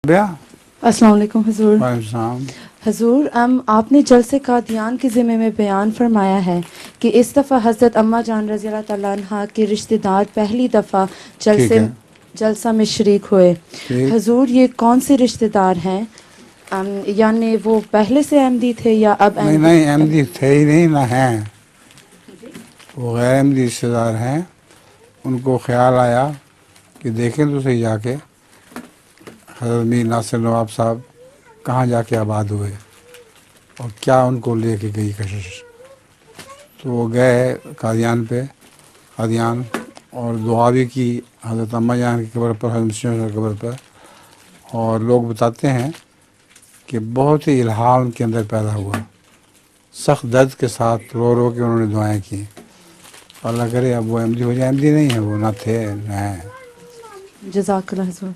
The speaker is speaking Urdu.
السلام علیکم حضور. السلام. حضور آپ نے جلسے قادیان کے ذمے میں بیان فرمایا ہے کہ اس دفعہ حضرت اماں جان رضی اللہ تعالیٰ عنہ کے رشتہ دار پہلی دفعہ جلسہ میں شریک ہوئے. حضور یہ کون سے رشتہ دار ہیں؟ یعنی وہ پہلے سے احمدی تھے یا اب احمدی؟ نہیں احمدی تھے ہی نہیں نہ ہیں، وہ غیر احمدی رشتہ دار ہیں. ان کو خیال آیا کہ دیکھیں تو صحیح جا کے حضرت میر ناصر نواب صاحب کہاں جا کے آباد ہوئے اور کیا ان کو لے کے گئی کشش. تو وہ گئے قادیان اور دعا بھی کی حضرت اماں جان کی قبر پر، حضرت مسیح کی قبر پر. اور لوگ بتاتے ہیں کہ بہت ہی الہام ان کے اندر پیدا ہوا، سخت درد کے ساتھ رو رو کے انہوں نے دعائیں کی. اللہ کرے اب وہ احمدی ہو جائے. احمدی نہیں ہے وہ، نہ تھے نہ ہیں. جزاک اللہ حضور.